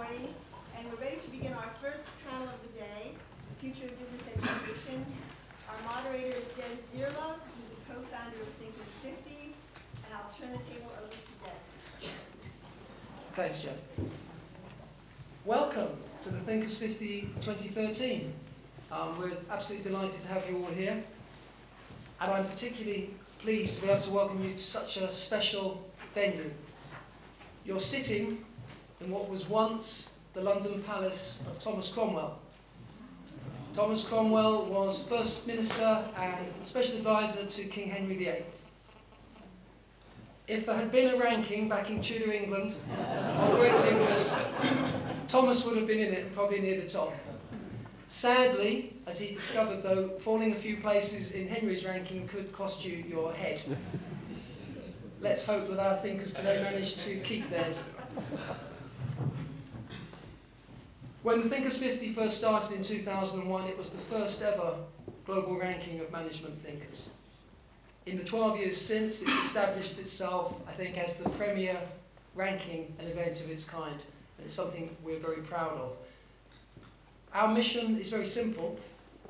morning, and we're ready to begin our first panel of the day, Future of Business Education. Our moderator is Des Dearlove, who's a co-founder of T50, and I'll turn the table over to Des. Thanks, Jen. Welcome to the Thinkers 50 2013. We're absolutely delighted to have you all here, and I'm particularly pleased to be able to welcome you to such a special venue. You're sitting in what was once the London Palace of Thomas Cromwell. Thomas Cromwell was First Minister and Special Advisor to King Henry VIII. If there had been a ranking back in Tudor England of great thinkers, Thomas would have been in it, and probably near the top. Sadly, as he discovered though, falling a few places in Henry's ranking could cost you your head. Let's hope that our thinkers today manage to keep theirs. When the Thinkers 50 first started in 2001, it was the first ever global ranking of management thinkers. In the 12 years since, it's established itself, I think, as the premier ranking and event of its kind. And it's something we're very proud of. Our mission is very simple.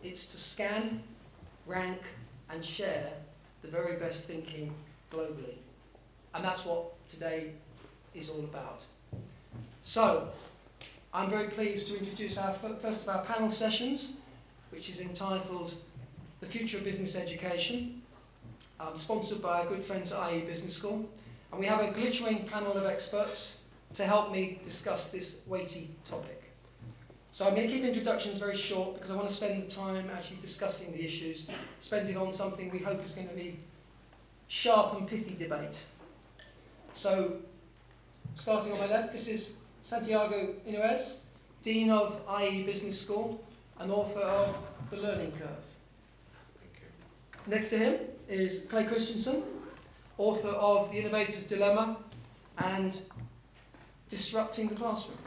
It's to scan, rank, and share the very best thinking globally. And that's what today is all about. So, I'm very pleased to introduce our first of our panel sessions, which is entitled The Future of Business Education, sponsored by our good friends at IE Business School. And we have a glittering panel of experts to help me discuss this weighty topic. So I'm going to keep introductions very short because I want to spend the time actually discussing the issues, spending on something we hope is going to be sharp and pithy debate. So, starting on my left, this is Santiago Inouez, Dean of IE Business School and author of The Learning Curve. Thank you. Next to him is Clay Christensen, author of The Innovator's Dilemma and Disrupting the Classroom.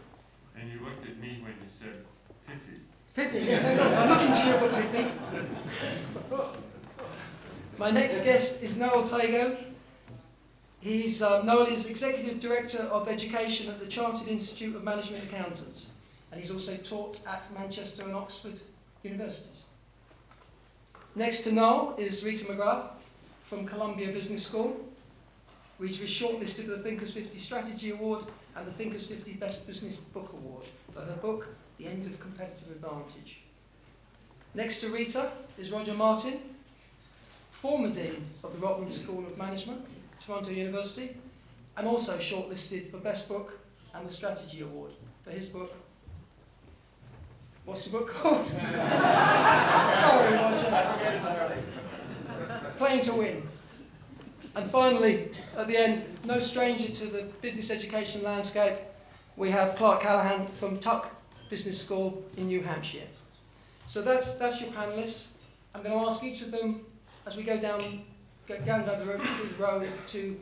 And you looked at me when you said pithy. Pithy, yes, I know. I'm looking to you for pithy. My next guest is Noel Tago. Noel is Executive Director of Education at the Chartered Institute of Management Accountants, and he's also taught at Manchester and Oxford universities. Next to Noel is Rita McGrath from Columbia Business School. Rita is shortlisted for the Thinkers 50 Strategy Award and the Thinkers 50 Best Business Book Award for her book, The End of Competitive Advantage. Next to Rita is Roger Martin, former Dean of the Rotland School of Management, Toronto University, and also shortlisted for Best Book and the Strategy Award for his book. What's the book called? Sorry, Roger, I forget entirely. Playing to Win. And finally, at the end, no stranger to the business education landscape, we have Clark Callahan from Tuck Business School in New Hampshire. So that's your panellists. I'm going to ask each of them, as we go down the row, to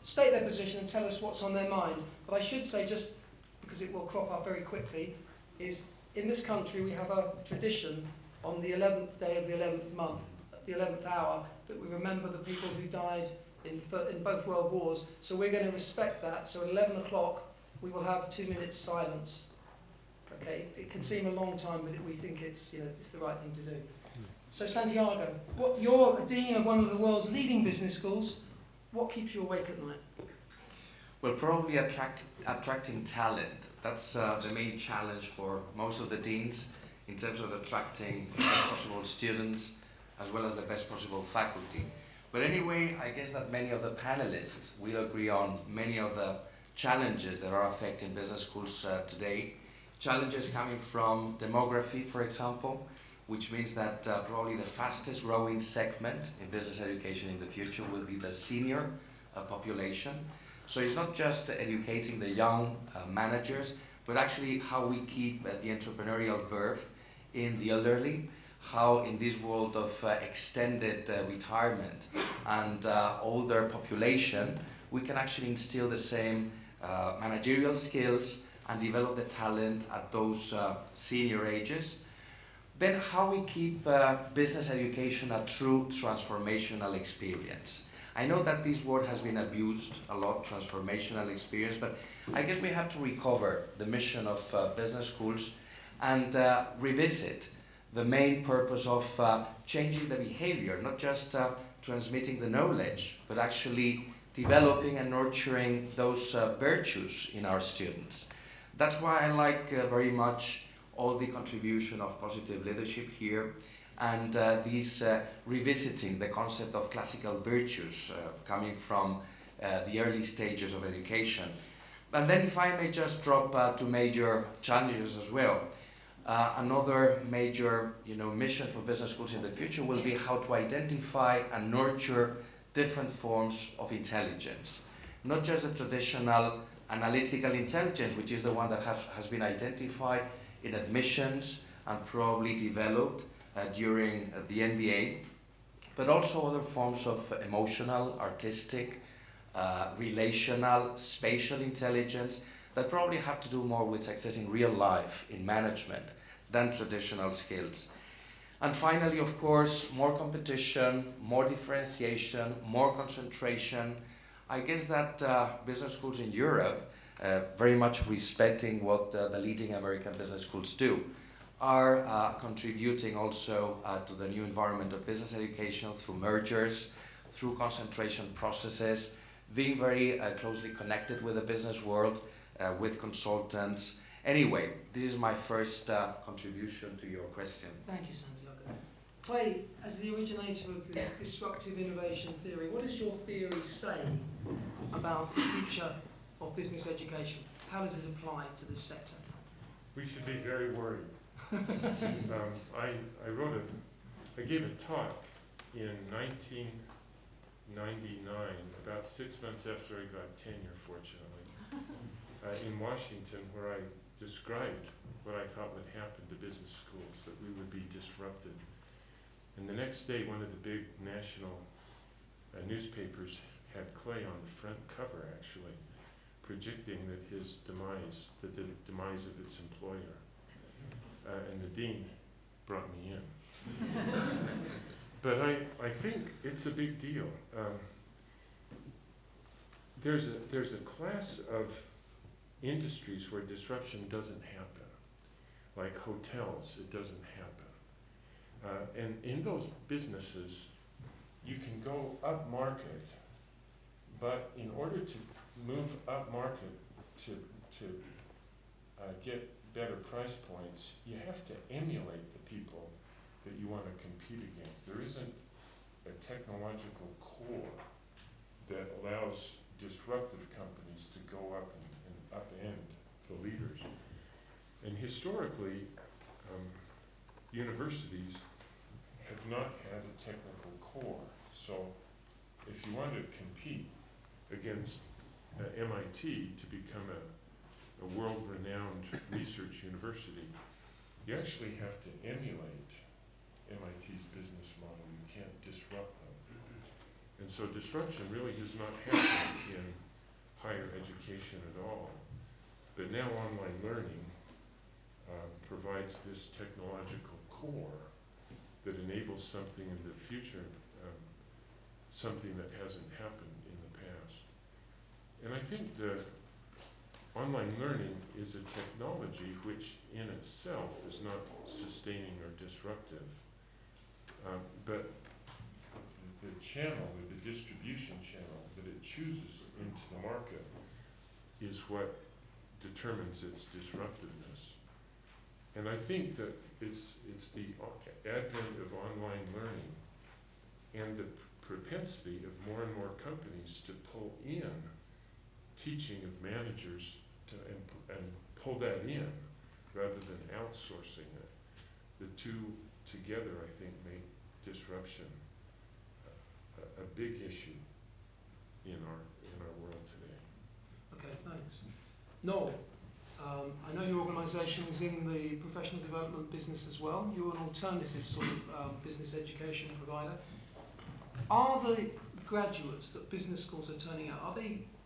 state their position and tell us what's on their mind. But I should say, just because it will crop up very quickly, is in this country we have a tradition on the 11th day of the 11th month, at the 11th hour, that we remember the people who died in both World Wars. So we're going to respect that. So at 11 o'clock we will have 2 minutes silence. Okay, it can seem a long time, but we think it's the right thing to do. So Santiago, you're a dean of one of the world's leading business schools. What keeps you awake at night? Well, probably attracting talent. That's the main challenge for most of the deans in terms of attracting the best possible students as well as the best possible faculty. But anyway, I guess that many of the panelists will agree on many of the challenges that are affecting business schools today. Challenges coming from demography, for example, which means that probably the fastest growing segment in business education in the future will be the senior population. So it's not just educating the young managers, but actually how we keep the entrepreneurial birth in the elderly, how in this world of extended retirement and older population, we can actually instill the same managerial skills and develop the talent at those senior ages. Then how we keep business education a true transformational experience. I know that this word has been abused a lot, transformational experience, but I guess we have to recover the mission of business schools and revisit the main purpose of changing the behavior, not just transmitting the knowledge, but actually developing and nurturing those virtues in our students. That's why I like very much all the contribution of positive leadership here, and these revisiting the concept of classical virtues coming from the early stages of education. And then if I may just drop two major challenges as well. Another major mission for business schools in the future will be how to identify and nurture different forms of intelligence. Not just the traditional analytical intelligence, which is the one that has been identified in admissions and probably developed during the MBA, but also other forms of emotional, artistic, relational, spatial intelligence that probably have to do more with success in real life, in management, than traditional skills. And finally, of course, more competition, more differentiation, more concentration. I guess that business schools in Europe, very much respecting what the leading American business schools do, are contributing also to the new environment of business education through mergers, through concentration processes, being very closely connected with the business world, with consultants. Anyway, this is my first contribution to your question. Thank you, Santiago. Clay, as the originator of the disruptive innovation theory, what does your theory say about the future of business education? How does it apply to this sector? We should be very worried. I gave a talk in 1999, about 6 months after I got tenure, fortunately, in Washington, where I described what I thought would happen to business schools, that we would be disrupted. And the next day, one of the big national newspapers had Clay on the front cover, actually, predicting that his demise, the demise of its employer. And the dean brought me in. But I think it's a big deal. There's a class of industries where disruption doesn't happen, like hotels, it doesn't happen. And in those businesses, you can go up market, but in order to move up market to get better price points, you have to emulate the people that you want to compete against. There isn't a technological core that allows disruptive companies to go up and upend the leaders. And historically, universities have not had a technical core. So if you want to compete against MIT to become a world-renowned research university, you actually have to emulate MIT's business model. You can't disrupt them. And so disruption really has not happened in higher education at all. But now online learning provides this technological core that enables something in the future, something that hasn't happened in the past. And I think the online learning is a technology which in itself is not sustaining or disruptive, but the channel or the distribution channel that it chooses into the market is what determines its disruptiveness. And I think that it's the advent of online learning and the propensity of more and more companies to pull in teaching of managers and pull that in rather than outsourcing it. The two together, I think, make disruption a big issue in our world today. Okay, thanks. Noel, I know your organisation is in the professional development business as well. You're an alternative sort of business education provider. Are the graduates that business schools are turning out,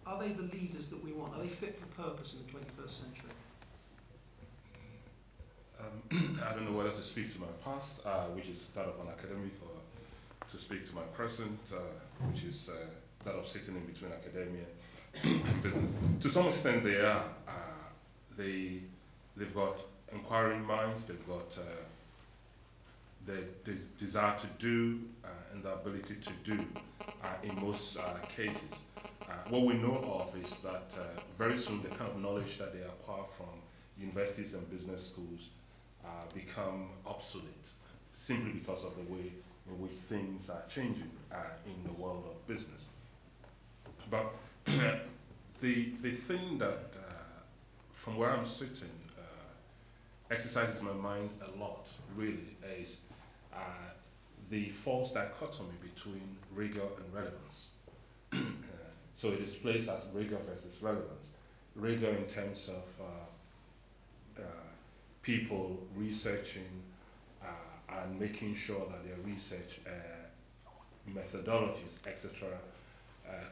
are they the leaders that we want? Are they fit for purpose in the 21st century? I don't know whether to speak to my past, which is that of an academic, or to speak to my present, which is that of sitting in between academia and business. To some extent, they are. They've got inquiring minds. They've got the desire to do and the ability to do in most cases. What we know of is that very soon the kind of knowledge that they acquire from universities and business schools become obsolete simply because of the way in which things are changing in the world of business. But the thing that, from where I'm sitting, exercises my mind a lot, really, is the false dichotomy between rigor and relevance. So it is placed as rigor versus relevance. Rigor in terms of people researching and making sure that their research methodologies, etc.,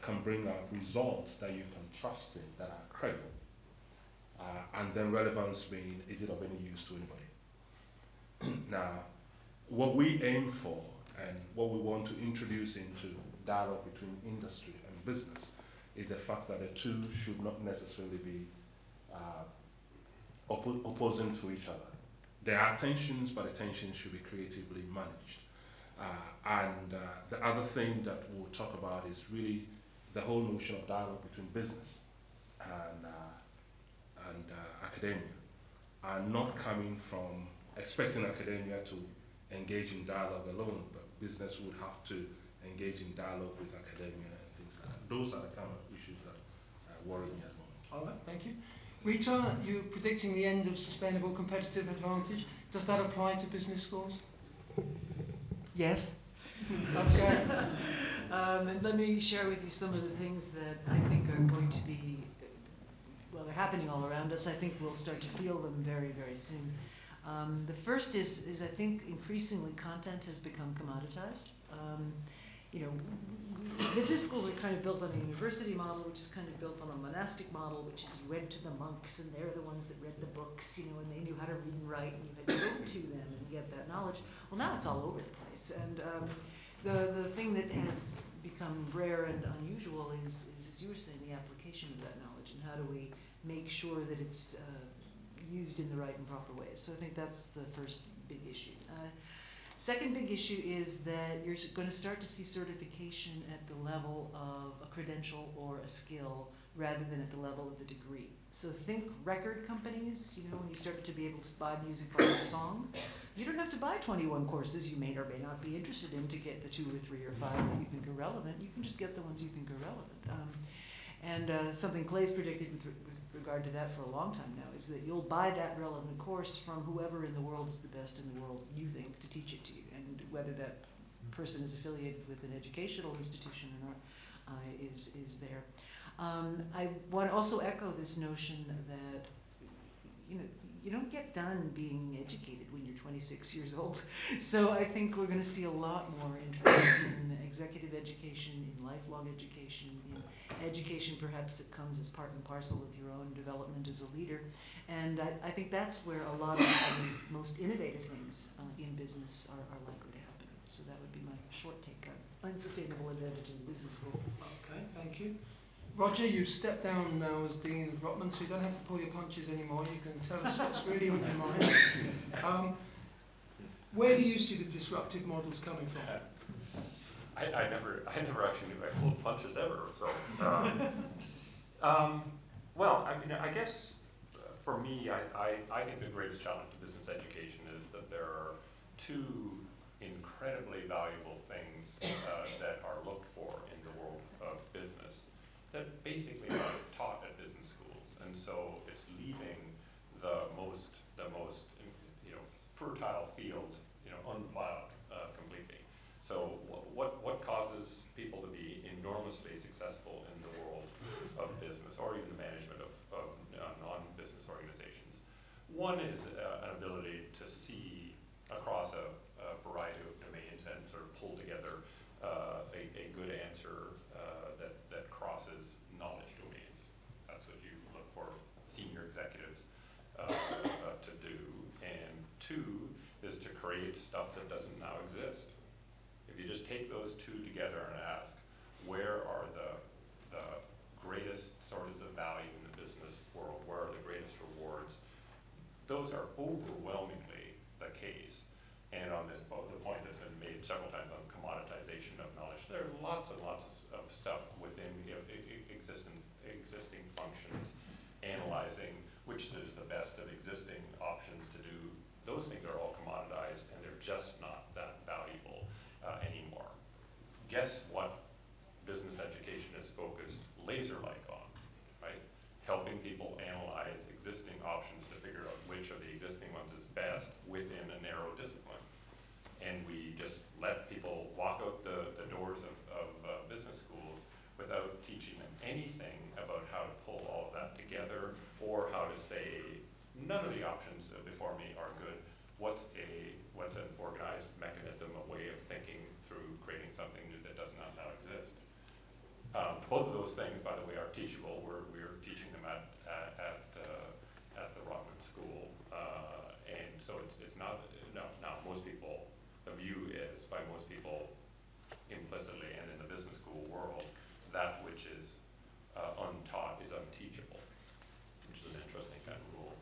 can bring out results that you can trust in, that are credible. And then relevance being, is it of any use to anybody? Now, what we aim for and what we want to introduce into dialogue between industry and business is the fact that the two should not necessarily be opposing to each other. There are tensions, but the tensions should be creatively managed. The other thing that we'll talk about is really the whole notion of dialogue between business and academia, and not coming from expecting academia to engage in dialogue alone, but business would have to engage in dialogue with academia and things like that. Those are the kind of issues that worry me at the moment. All right, thank you. Rita, you're predicting the end of sustainable competitive advantage. Does that apply to business schools? Yes. Okay. And let me share with you some of the things that I think are going to be, well, they're happening all around us. I think we'll start to feel them very, very soon. The first is I think increasingly content has become commoditized. Business schools are kind of built on a university model, which is kind of built on a monastic model, which is you went to the monks and they're the ones that read the books, and they knew how to read and write, and you had to go to them and get that knowledge. Well, now it's all over the place, and the thing that has become rare and unusual is, as you were saying, the application of that knowledge, and how do we make sure that it's used in the right and proper ways. So I think that's the first big issue. Second big issue is that you're going to start to see certification at the level of a credential or a skill rather than at the level of the degree. So think record companies, when you start to be able to buy music by the song, you don't have to buy 21 courses you may or may not be interested in to get the 2 or 3 or 5 that you think are relevant. You can just get the ones you think are relevant. Something Clay's predicted with regard to that for a long time now is that you'll buy that relevant course from whoever in the world is the best in the world you think to teach it to you, and whether that person is affiliated with an educational institution or not is there. I want to also echo this notion that you don't get done being educated when you're 26 years old. So I think we're going to see a lot more interest in executive education, in lifelong education, in education perhaps that comes as part and parcel of your own development as a leader. And I think that's where a lot of the most innovative things in business are likely to happen. So that would be my short take on unsustainable advantage in business school. Okay, thank you. Roger, you've stepped down now as Dean of Rotman, so you don't have to pull your punches anymore. You can tell us what's really on your mind. Where do you see the disruptive models coming from? I never actually knew I pulled punches ever. So, well, I guess for me, I think the greatest challenge to business education is that there are 2 incredibly valuable things that are looked for in the world of business that basically are taught at business schools, and so it's leaving the most fertile field unplowed completely. So what causes people to be enormously successful in the world of business, or even the management of non-business organizations? One is an ability to see across a variety of domains and sort of pull together a good answer that crosses knowledge domains. That's what you look for senior executives to do. And 2 is to create stuff that doesn't now exist. If If you just take those two together and ask, where are the greatest sources of value in the business world, where are the greatest rewards, those are overwhelmingly the case. And on this, the point that's been made several times on commoditization of knowledge, there are lots and lots of stuff within existing functions, analyzing which is the best of existing options to do. Those things are all commoditized, and they're just not that valuable anymore. Guess what business education is focused laser-like on, right? Helping people analyze existing options to figure out which of the existing ones is best within a narrow discipline. And we just let people walk out the doors of business schools without teaching them anything about how to pull all of that together, or how to say, none of the options before me are good. What's an organized mechanism, a way of thinking through creating something new that does not now exist? Both of those things, by the way, are teachable. We're teaching them at the Rodman School, and so it's not. Now most people, the view is by most people implicitly, and in the business school world, that which is untaught is unteachable, which is an interesting kind of rule.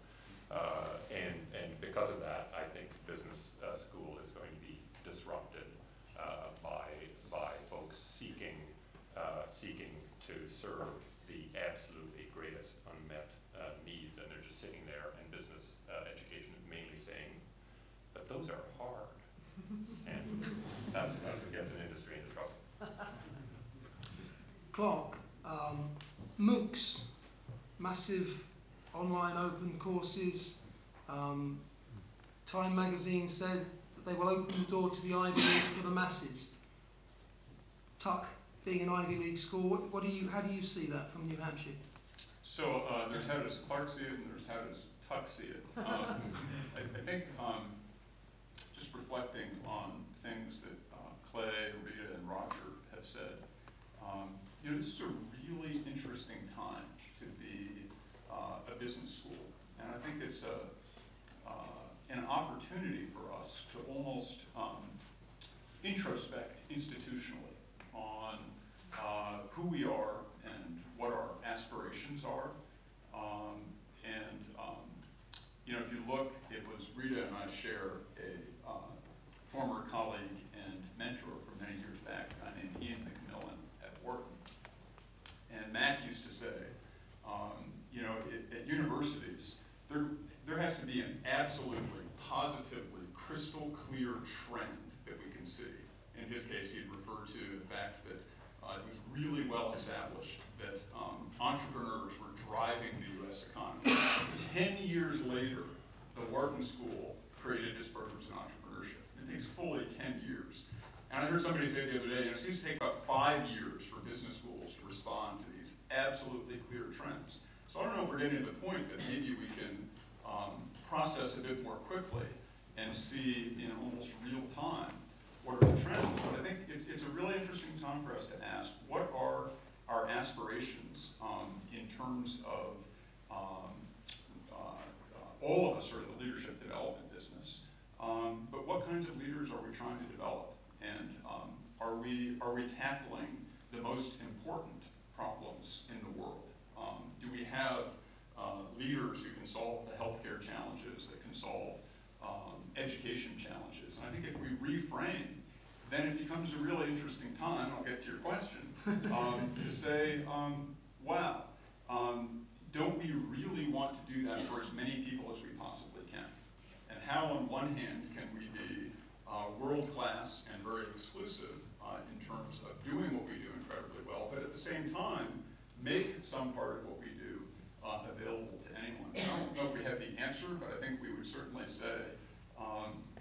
And because of that, I think business school is going to be disrupted by folks seeking to serve the absolutely greatest unmet needs, and they're just sitting there, and business education is mainly saying, but those are hard, and that's what gets an industry into trouble. Clark, MOOCs, massive online open courses. Time magazine said that they will open the door to the Ivy League for the masses. Tuck, being an Ivy League school, how do you see that from New Hampshire? So there's how does Clark see it, and there's how does Tuck see it. I think just reflecting on things that Clay, Rita, and Roger have said, this is a really interesting time to be a business school, and I think it's an opportunity for us to almost introspect institutionally on who we are and what our aspirations are. If you look, it was Rita and I share a former colleague and mentor from many years back, a guy named Ian McMillan at Wharton. And Mac used to say, at universities, there has to be an absolutely, positively crystal clear trend that we can see. In his case, he'd refer to the fact that it was really well established that entrepreneurs were driving the U.S. economy. 10 years later, the Wharton School created its programs in entrepreneurship. It takes fully 10 years. And I heard somebody say the other day, it seems to take about 5 years for business schools to respond to these absolutely clear trends. So I don't know if we're getting to the point that maybe we can process a bit more quickly and see in almost real time what are the trends. But I think it's a really interesting time for us to ask, what are our aspirations in terms of all of us are in the leadership development business, but what kinds of leaders are we trying to develop? And are we tackling the most important problems in the world? Do we have leaders who can solve the healthcare challenges, that can solve education challenges? And I think if we reframe, then it becomes a really interesting time, I'll get to your question, to say, wow, don't we really want to do that for as many people as we possibly can? And how, on one hand, can we be world-class and very exclusive in terms of doing what we do incredibly well, but at the same time, make some part of what we do available to anyone? I don't know if we have the answer, but I think we would certainly say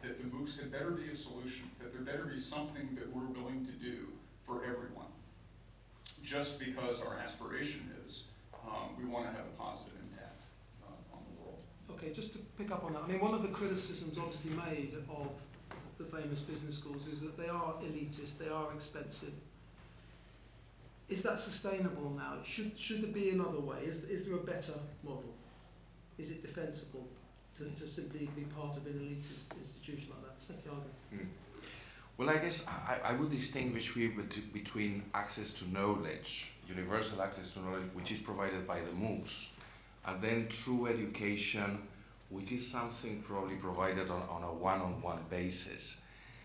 that the MOOCs had better be a solution, that there better be something that we're willing to do for everyone, just because our aspiration is we want to have a positive impact on the world. Okay, just to pick up on that, I mean, one of the criticisms obviously made of the famous business schools is that they are elitist, they are expensive. Is that sustainable now? Should there be another way? Is there a better model? Is it defensible to simply be part of an elitist institution like that? Santiago? Well, I guess I would distinguish here between access to knowledge, universal access to knowledge, which is provided by the MOOCs, and then true education, which is something probably provided on a one-on-one basis.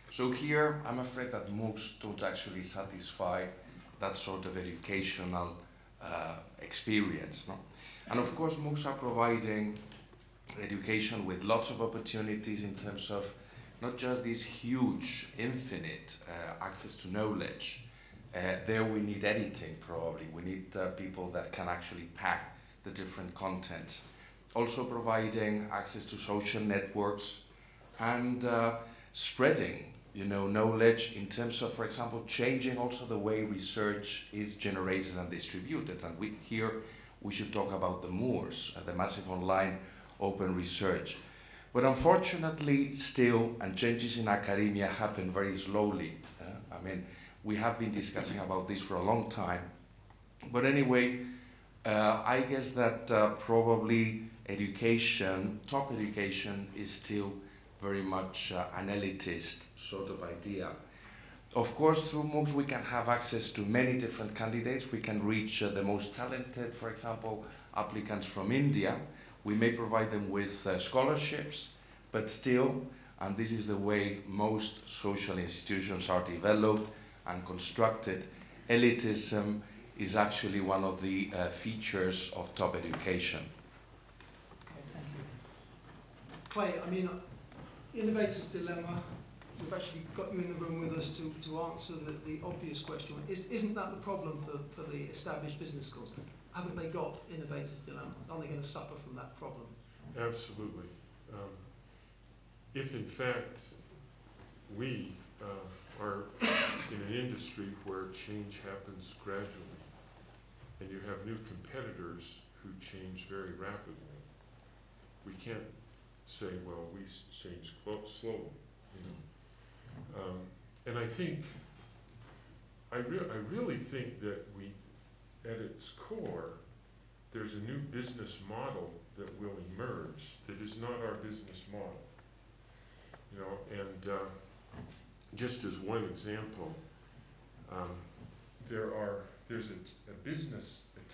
So here, I'm afraid that MOOCs don't actually satisfy that sort of educational experience. No? And of course, MOOCs are providing education with lots of opportunities in terms of not just this huge, infinite access to knowledge. There we need editing, probably. We need people that can actually pack the different content. Also providing access to social networks and spreading, knowledge in terms of, for example, changing also the way research is generated and distributed. And here we should talk about the MOORs, the massive online open research. But unfortunately, still, and changes in academia happen very slowly. We have been discussing about this for a long time. But anyway, I guess that probably education, top education, is still very much an elitist sort of idea. Of course, through MOOCs, we can have access to many different candidates. We can reach the most talented, for example, applicants from India. We may provide them with scholarships, but still, and this is the way most social institutions are developed and constructed, elitism is actually one of the features of top education. Okay, thank you. Clay, innovator's dilemma, we've actually got you in the room with us to answer the obvious question. Isn't that the problem for the established business schools? Haven't they got innovator's dilemma? Are they going to suffer from that problem? Absolutely. If in fact we are in an industry where change happens gradually, and you have new competitors who change very rapidly, we can't say, well, we change slowly. And I really think that we, at its core, there's a new business model that will emerge that is not our business model. And just as one example, there's a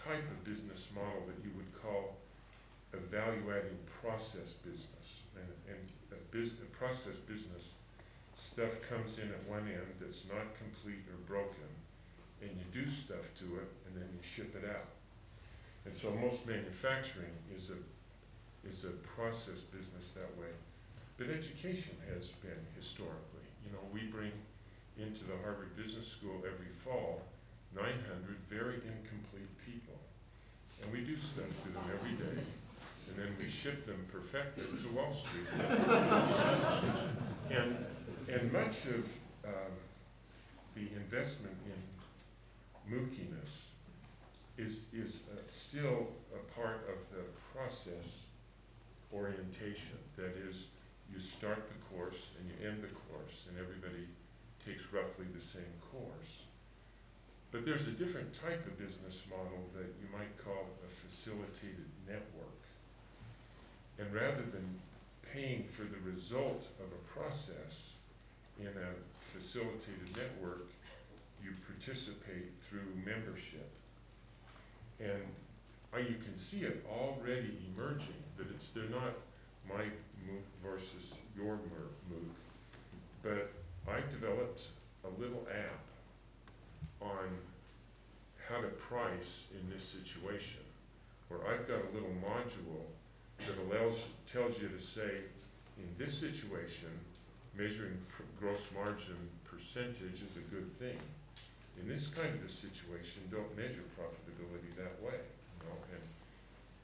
type of business model that you would call a value-adding process business. And a process business, stuff comes in at one end that's not complete or broken, and you do stuff to it, and then you ship it out. And so most manufacturing is a process business that way. But education has been historically. We bring into the Harvard Business School every fall 900 very incomplete people. And we do stuff to them every day, and then we ship them perfected to Wall Street. And much of the investment in mookiness is still a part of the process orientation. That is, you start the course and you end the course, and everybody takes roughly the same course. But there's a different type of business model that you might call a facilitated network. And rather than paying for the result of a process in a facilitated network, you participate through membership. And you can see it already emerging, but they're not my MOOC versus your MOOC. But I developed a little app on how to price in this situation, where I've got a little module that tells you to say, in this situation, measuring gross margin percentage is a good thing. In this kind of a situation, don't measure profitability that way.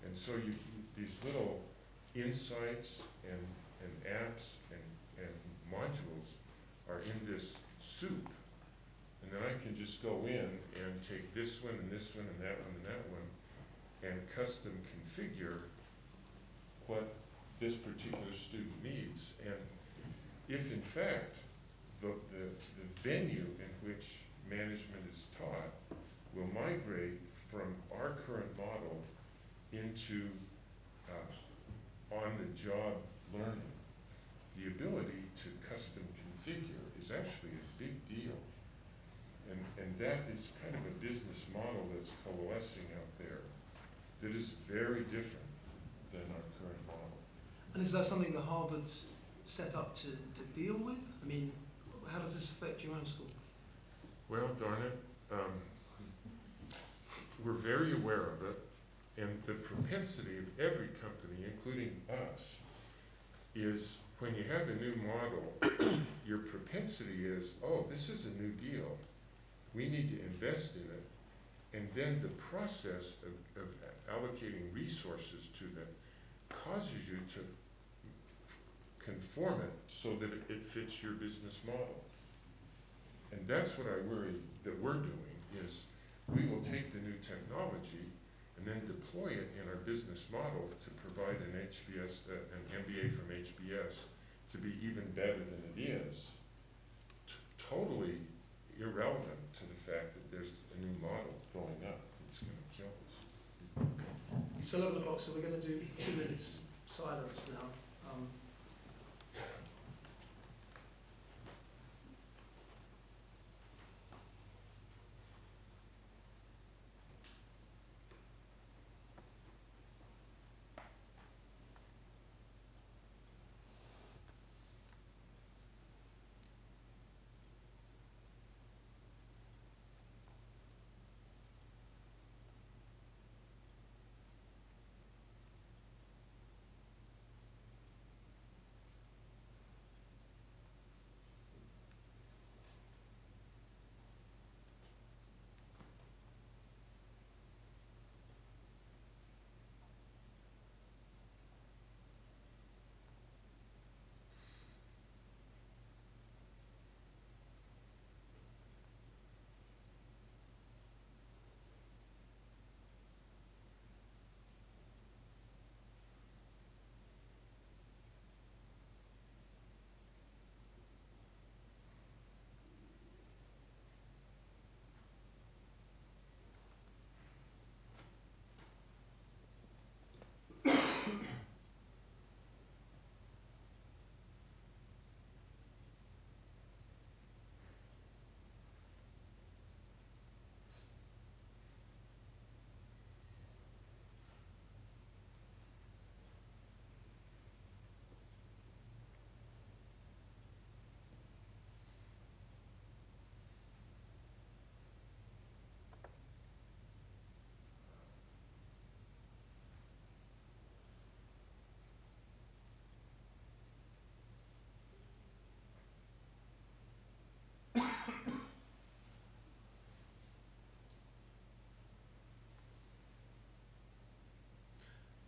And so these little insights and apps and modules are in this soup. And then I can just go in and take this one and this one and that one and that one and custom configure what this particular student needs. And if in fact the venue in which management is taught will migrate from our current model into on-the-job learning, the ability to custom configure is actually a big deal. And that is kind of a business model that's coalescing out there that is very different than our current model. And is that something that Harvard's set up to deal with? I mean, how does this affect your own school? Well, darn it, we're very aware of it, and the propensity of every company, including us, is when you have a new model, your propensity is, oh, this is a new deal. We need to invest in it. And then the process of allocating resources to that causes you to conform it so that it fits your business model. And that's what I worry that we're doing, is we will take the new technology and then deploy it in our business model to provide an HBS, an MBA from HBS to be even better than it is. Totally irrelevant to the fact that there's a new model going up. It's going to kill us. It's 11 o'clock, so we're going to do 2 minutes silence now.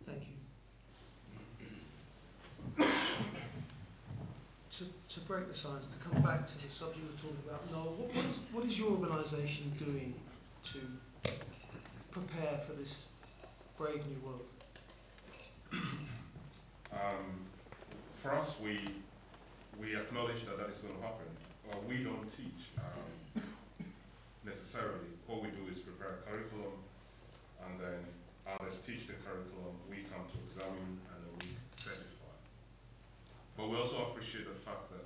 Thank you. To break the silence, to come back to the subject we're talking about, Noel, what is your organisation doing to prepare for this brave new world? For us, we acknowledge that is going to happen. We don't teach necessarily. What we do is prepare a curriculum, and then others teach the curriculum. We come to examine, and then we certify. But we also appreciate the fact that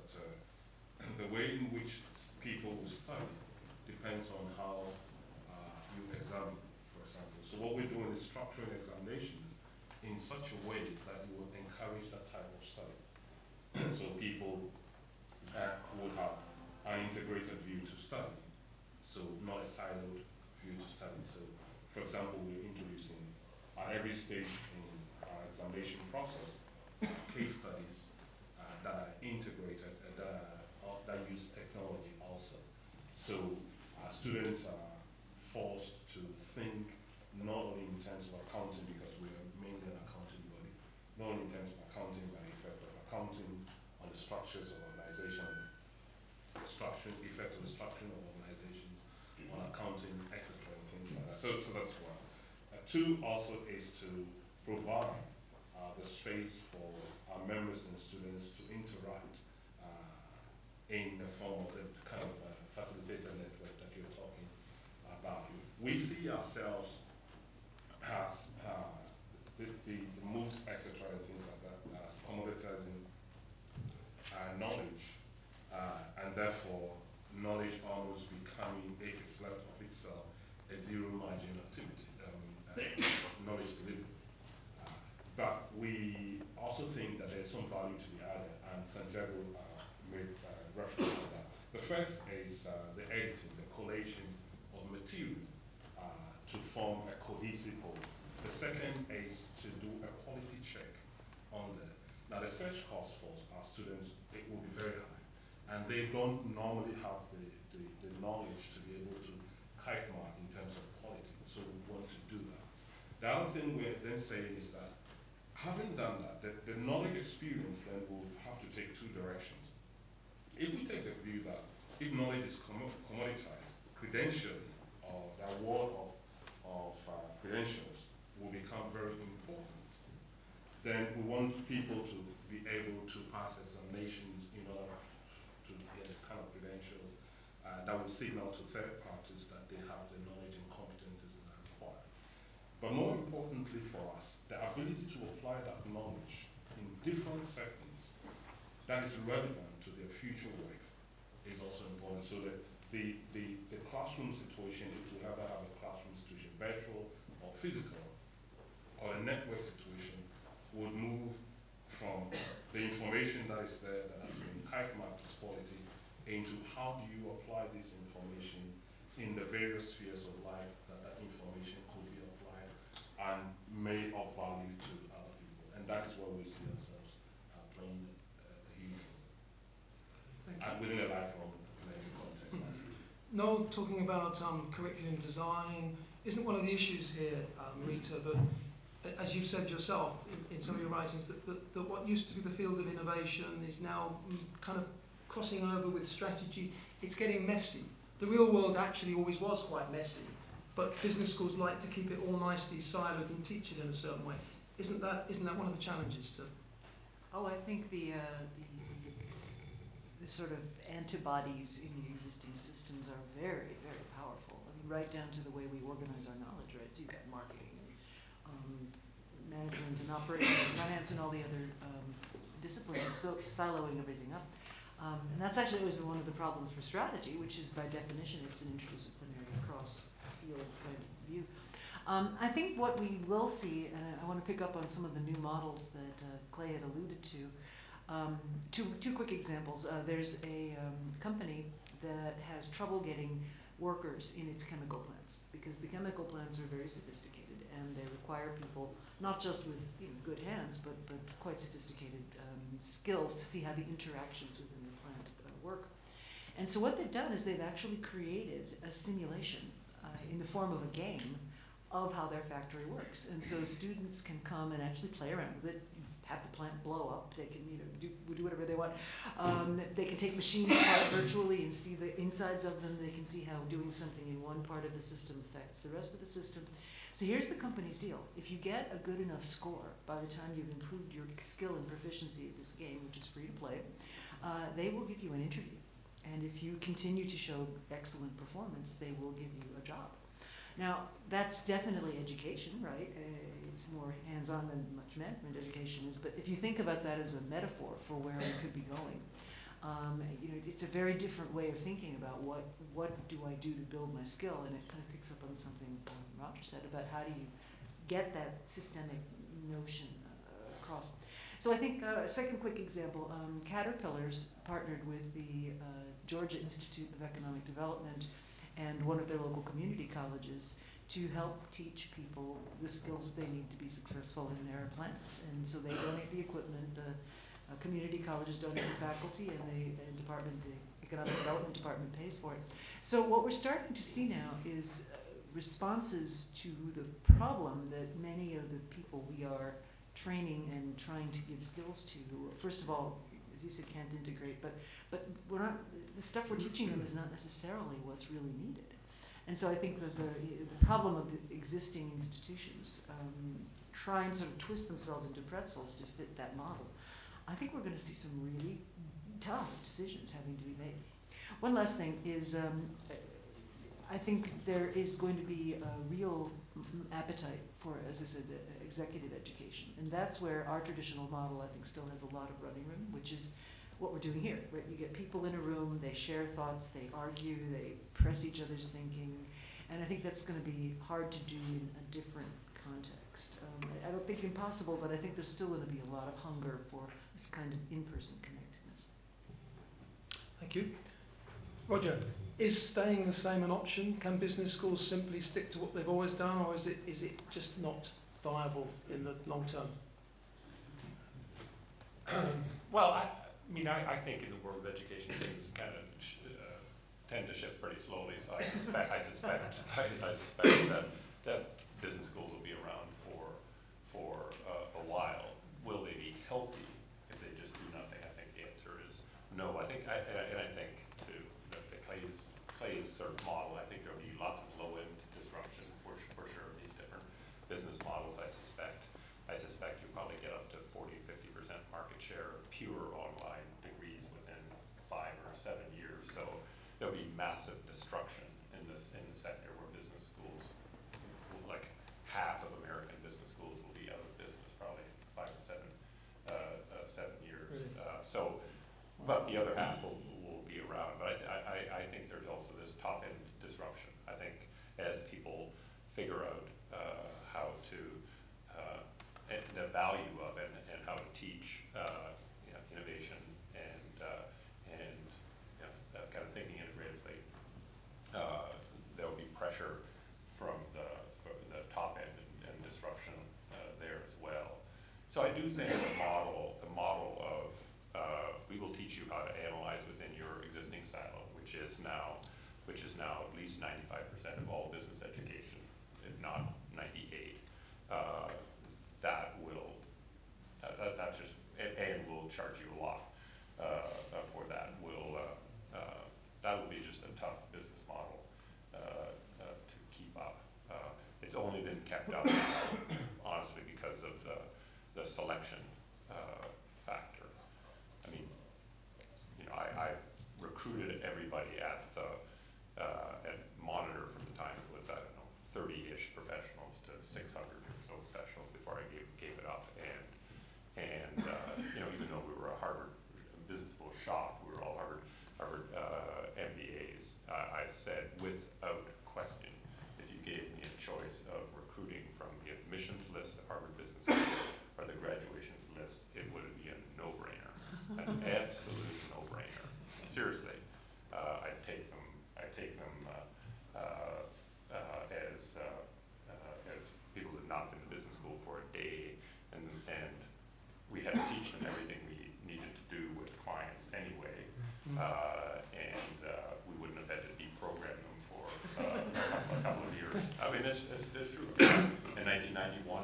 the way in which people will study depends on how you examine, for example. So what we're doing is structuring examinations in such a way that it will encourage that type of study. So people would have an integrated view to study, so not a siloed view to study. So, for example, we're introducing at every stage in our examination process case studies that are integrated, that use technology also. So our students are forced to think not only in terms of accounting, because we are mainly an accounting body, not only in terms of accounting by effect of accounting on the structures of organization, effect of the structuring of organizations, on accounting, etc., and things like that. So that's one. Two also is to provide the space for our members and students to interact in the form of the kind of facilitator network that you're talking about. We see ourselves as the moods, etc., and things like that, as commoditizing therefore knowledge almost becoming, if it's left of itself, a zero margin activity, knowledge delivery. But we also think that there's some value to be added, and Santiago made reference to that. The first is the editing, the collation of material to form a cohesive whole. The second is to do a quality check on there. Now the search cost for our students, it will be very high, and they don't normally have the knowledge to be able to kite mark in terms of quality, so we want to do that. The other thing we're then saying is that having done that, the knowledge experience then will have to take two directions. If we take the view that if knowledge is commoditized, credentialing, or the award of credentials will become very important, then we want people to be able to pass examinations in order to get the kind of credentials that will signal to third parties that they have the knowledge and competencies that are required. But more importantly for us, the ability to apply that knowledge in different settings that is relevant to their future work is also important. So that the classroom situation, if we ever have a classroom situation, virtual or physical, or a network situation, would move from the information that is there that has been kite marked as quality into how do you apply this information in the various spheres of life that information could be applied and made of value to other people. And that is where we see ourselves playing a huge role. Thank you. And within a lifelong learning context. No, talking about curriculum design isn't one of the issues here, Rita, but as you've said yourself in some of your writings, that what used to be the field of innovation is now kind of crossing over with strategy. It's getting messy. The real world actually always was quite messy, but business schools like to keep it all nicely siloed and teach it in a certain way. Isn't that one of the challenges to? Oh, I think the sort of antibodies in the existing systems are very, very powerful. I mean, right down to the way we organize our knowledge, right? So you've got marketing and management and operations and finance and all the other disciplines, so siloing everything up. And that's actually always been one of the problems for strategy, which is by definition it's an interdisciplinary cross-field kind of view. I think what we will see, and I want to pick up on some of the new models that Clay had alluded to. Two quick examples. There's a company that has trouble getting workers in its chemical plants because the chemical plants are very sophisticated and they require people not just with good hands but quite sophisticated skills to see how the interactions within the plant work. And so what they've done is they've actually created a simulation in the form of a game of how their factory works. And so students can come and actually play around with it, have the plant blow up. They can do whatever they want. They can take machines apart virtually and see the insides of them. They can see how doing something in one part of the system affects the rest of the system. So here's the company's deal. If you get a good enough score by the time you've improved your skill and proficiency at this game, which is free to play, they will give you an interview. And if you continue to show excellent performance, they will give you a job. Now, that's definitely education, right? It's more hands-on than much management education is. But if you think about that as a metaphor for where we could be going, it's a very different way of thinking about what do I do to build my skill, and it kind of picks up on something Roger said about how do you get that systemic notion across. So I think a second quick example, Caterpillar's partnered with the Georgia Institute of Economic Development and one of their local community colleges to help teach people the skills they need to be successful in their plants. And so they donate the equipment, the community colleges donate the faculty, and the Economic Development Department pays for it. So what we're starting to see now is responses to the problem that many of the people we are training and trying to give skills to, who, first of all, as you said, can't integrate, but we're not, the stuff we're teaching them is not necessarily what's really needed. And so I think that the problem of the existing institutions trying to sort of twist themselves into pretzels to fit that model, I think we're going to see some really tough decisions having to be made. One last thing is I think there is going to be a real appetite for, as I said, executive education. And that's where our traditional model, I think, still has a lot of running room, which is what we're doing here, right? You get people in a room, they share thoughts, they argue, they press each other's thinking, and I think that's going to be hard to do in a different context. I don't think impossible, but I think there's still going to be a lot of hunger for this kind of in-person connectedness. Thank you. Roger, is staying the same an option? Can business schools simply stick to what they've always done, or is it just not viable in the long term? Well, I think in the world of education, things kind of tend to shift pretty slowly. So I suspect that business schools will be around for a while. Will they be healthy if they just do nothing? I think the answer is no. I think to the Clay's sort of model, I think there'll be lots of low-end disruption for sure. These different business models, I suspect you probably get up to 40-50% market share of pure online degrees within 5 or 7 years. So there'll be massive destruction in the sector where business schools, like half of American business schools, will be out of business probably 5 or 7 years. Really? But the other half will be around. But I think there's also this top-end disruption. I think as people figure out how to the value of it and how to teach innovation and kind of thinking integratively, there will be pressure from the top end and disruption there as well. So I do think the model of we will teach you how to analyze within your existing silo, which is now at least 95% of all business education, if not 98. That just and we'll charge you a lot for that. That will be just a tough business model to keep up. It's only been kept up, honestly, because of the selection factor. I mean, I recruited everybody at Monitor from the time it was, 30-ish professionals to 600 or so professionals before I gave it up. And even though we were a Harvard Business School shop, we were all Harvard MBAs. I said without question, if you gave me a choice of recruiting from the admissions list at Harvard Business School or the graduations list, it would be a no-brainer, an absolute no-brainer. Seriously, I'd take them as people who had not been to business school for a day, and we had to teach them everything we needed to do with clients anyway, and we wouldn't have had to deprogram them for a couple of years. I mean, it's true. In 1991,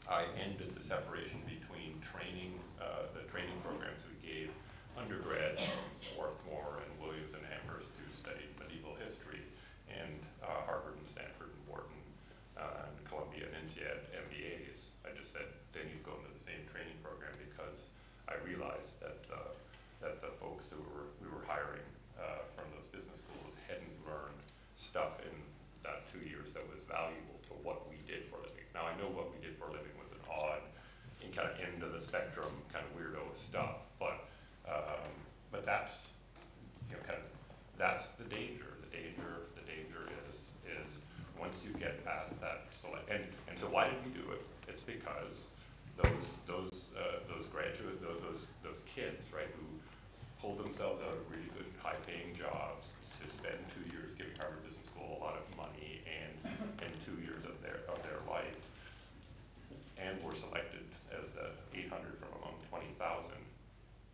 I ended the separation between training, the training programs we gave undergrads from Swarthmore and Williams and Amherst who studied medieval history, and Harvard and Stanford and Wharton and Columbia and INSEAD MBAs. I just said they need to go into the same training program because I realized that the folks who we were hiring from those business schools hadn't learned stuff in that 2 years that was valuable to what we did for a living. Now I know what we did for a living was an odd, in kind of end of the spectrum, kind of weirdo stuff, but that's that's the danger. The danger is once you get past that select, and so why did we do it? It's because those graduates, those kids, right, who pulled themselves out of really good, high-paying jobs to spend 2 years giving Harvard Business School a lot of money and 2 years of their life, and were selected as the 800 from among 20,000.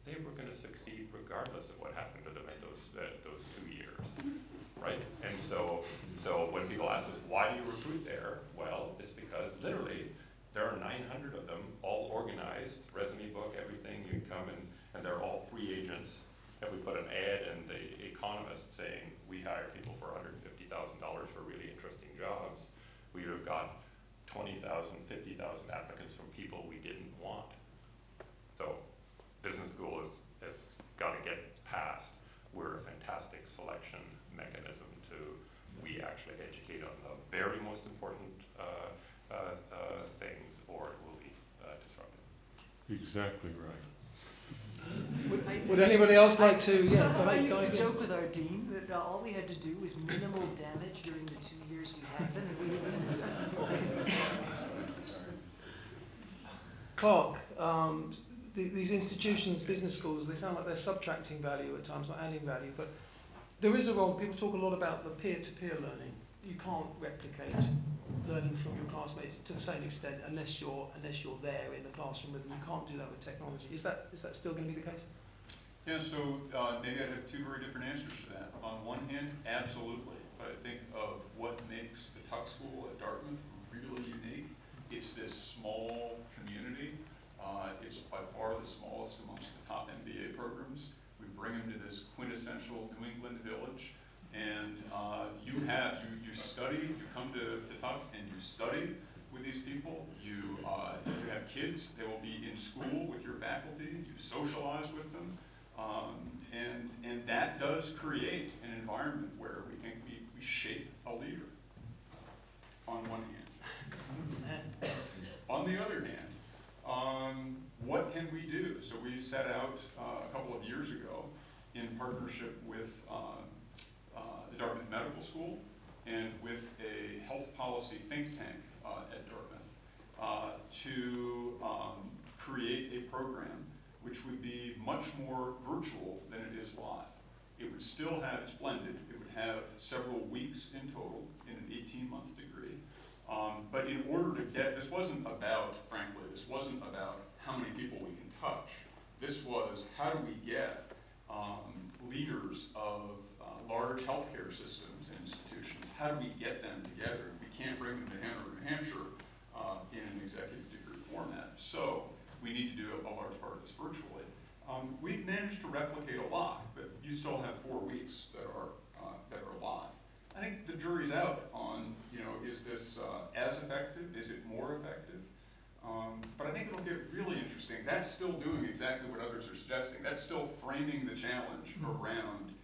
They were going to succeed regardless of what happened to them in those 2 years, right? And so when people ask us, why do you recruit there? Well, it's because literally there are 900 of them, all organized, resume book, everything. You can come and they're all free agents. If we put an ad in The Economist saying we hire people for $150,000 for really interesting jobs, we would have got 20,000, 50,000 applicants from people we didn't want. So business school has got to get past. We're a fantastic selection mechanism we actually educate on the very most important things, or it will be disrupted. Exactly right. Would anybody else like to, I used dive to in? joke with our dean that all we had to do was minimal damage during the 2 years we had them, and we would be successful. Clark, these institutions, business schools, they sound like they're subtracting value at times, not adding value, but there is a role. People talk a lot about the peer-to-peer learning. You can't replicate learning from your classmates to the same extent unless you're there in the classroom with them. You can't do that with technology. Is that still going to be the case? Yeah, so maybe I have two very different answers to that. On one hand, absolutely. If I think of what makes the Tuck School at Dartmouth really unique, it's this small community. It's by far the smallest amongst the top MBA programs. We bring them to this quintessential New England village, and you study, you come to Tuck and you study with these people. You have kids, they will be in school with your faculty, you socialize with them, and that does create an environment where we think we shape a leader, on one hand. On the other hand, what can we do? So we set out a couple of years ago in partnership with the Dartmouth Medical School and with a health policy think tank at Dartmouth to create a program which would be much more virtual than it is live. It would still have, it's blended, it would have several weeks in total in an 18-month degree. But in order to get, this wasn't about how many people we can touch. This was, how do we get leaders of large healthcare systems and institutions, how do we get them together? We can't bring them to Hanover, New Hampshire in an executive degree format. So we need to do a large part of this virtually. We've managed to replicate a lot, but you still have 4 weeks that are live. I think the jury's out on, is this as effective? Is it more effective? But I think it'll get really interesting. That's still doing exactly what others are suggesting. That's still framing the challenge around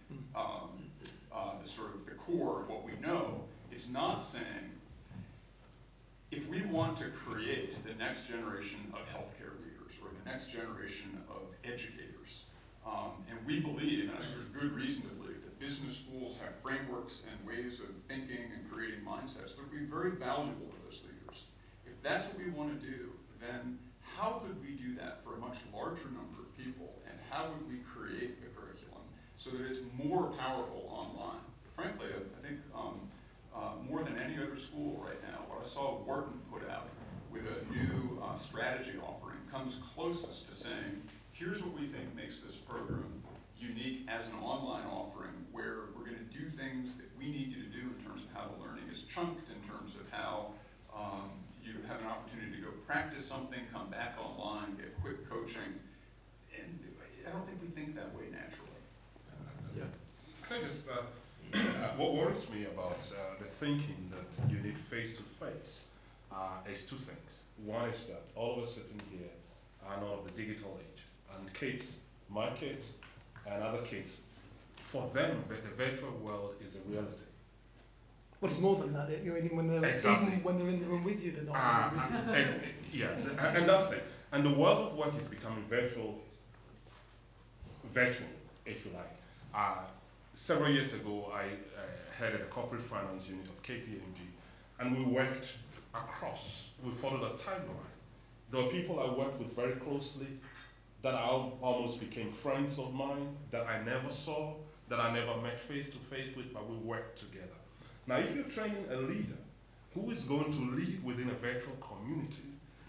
the sort of the core of what we know. It's not saying, if we want to create the next generation of healthcare leaders or the next generation of educators, and we believe, and I think there's good reason to believe, that business schools have frameworks and ways of thinking and creating mindsets that would be very valuable to those leaders. If that's what we want to do, then how could we do that for a much larger number of people, and how would we create the curriculum so that it's more powerful online? Frankly, I think more than any other school right now, what I saw Wharton put out with a new strategy offering comes closest to saying, here's what we think makes this program unique as an online offering, where we're going to do things that we need you to do in terms of how the learning is chunked, in terms of how you have an opportunity to go practice something, come back online, get quick coaching. And I don't think we think that way naturally. Yeah. Can I just, what worries me about the thinking that you need face-to-face is two things. One is that all of us sitting here are not of the digital age. And kids, my kids, and other kids, for them, the virtual world is a reality. Well, it's more than that. When they're Exactly. even when they're in the room with you, they're not. In the room with you. Yeah, and that's it. And the world of work is becoming virtual, if you like. Several years ago, I headed a corporate finance unit of KPMG, and we worked across. We followed a timeline. There were people I worked with very closely that I almost became friends of mine, that I never saw, that I never met face to face with, but we worked together. Now, if you're training a leader who is going to lead within a virtual community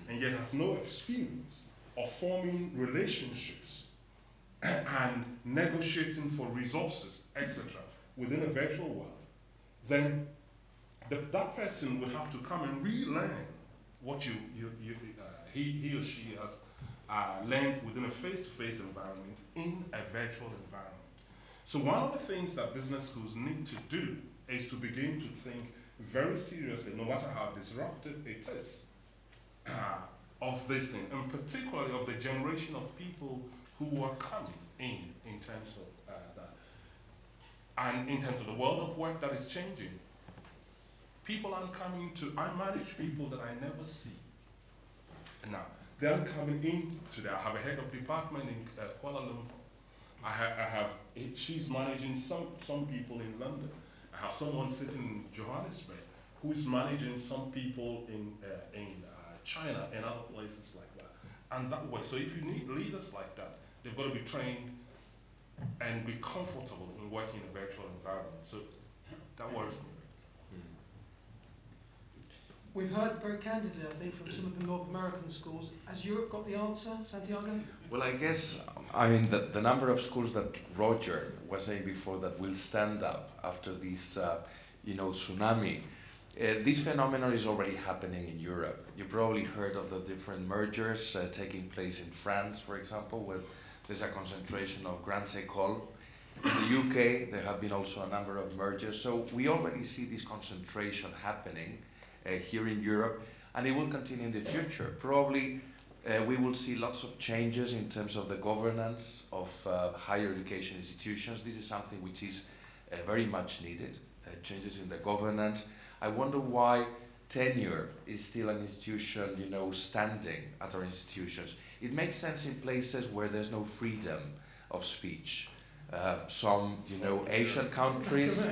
and yet has no experience of forming relationships and negotiating for resources, etc., within a virtual world, then that person would have to come and relearn what he or she has learned within a face-to-face environment in a virtual environment. So one of the things that business schools need to do is to begin to think very seriously, no matter how disruptive it is, of this thing, and particularly of the generation of people who are coming in terms of that. And in terms of the world of work that is changing, people aren't coming to, I manage people that I never see. Now, Then coming into that, I have a head of department in Kuala Lumpur. She's managing some people in London. I have someone sitting in Johannesburg who is managing some people in China and other places like that. And that way, so if you need leaders like that, they've got to be trained and be comfortable in working in a virtual environment. So that worries me. We've heard very candidly, I think, from some of the North American schools. Has Europe got the answer, Santiago? Well, I guess, I mean, the number of schools that Roger was saying before that will stand up after this, tsunami, this phenomenon is already happening in Europe. You probably heard of the different mergers taking place in France, for example, where there's a concentration of grandes écoles. In the UK, there have been also a number of mergers. So we already see this concentration happening here in Europe, and it will continue in the future. Probably we will see lots of changes in terms of the governance of higher education institutions. This is something which is very much needed, changes in the governance. I wonder why tenure is still an institution, standing at our institutions. It makes sense in places where there's no freedom of speech. Some, Asian countries.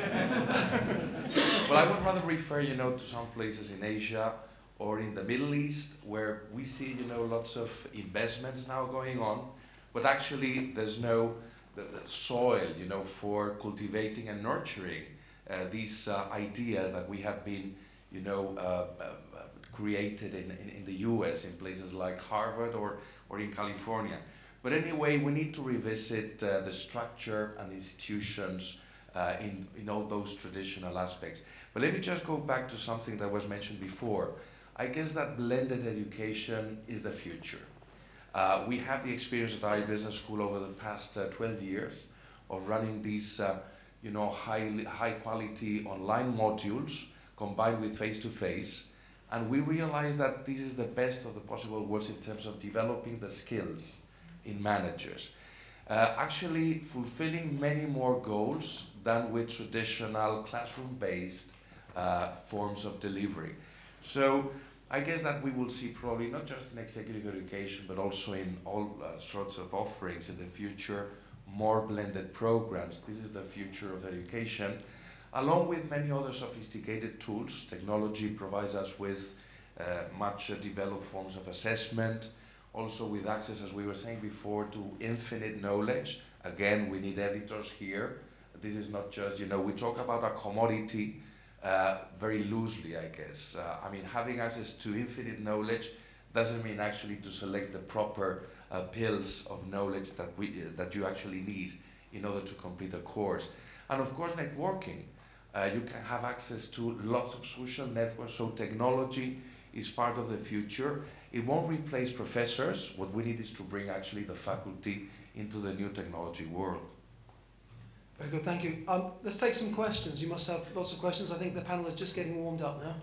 Well, I would rather refer, to some places in Asia or in the Middle East where we see, lots of investments now going on, but actually there's no the soil, for cultivating and nurturing these ideas that we have been, created in the US, in places like Harvard or in California. But anyway, we need to revisit the structure and the institutions in all those traditional aspects. But let me just go back to something that was mentioned before. I guess that blended education is the future. We have the experience at our business school over the past 12 years of running these high quality online modules combined with face-to-face. And we realize that this is the best of the possible worlds in terms of developing the skills in managers. Actually fulfilling many more goals than with traditional classroom-based forms of delivery. So I guess that we will see probably not just in executive education, but also in all sorts of offerings in the future, more blended programs. This is the future of education, along with many other sophisticated tools. Technology provides us with much developed forms of assessment, also with access, as we were saying before, to infinite knowledge. Again, we need editors here. This is not just, we talk about a commodity very loosely, I guess. Having access to infinite knowledge doesn't mean actually to select the proper pills of knowledge that you actually need in order to complete a course. And of course, networking. You can have access to lots of social networks, so technology is part of the future. It won't replace professors. What we need is to bring actually the faculty into the new technology world. Very good, thank you. Let's take some questions. You must have lots of questions. I think the panel is just getting warmed up now.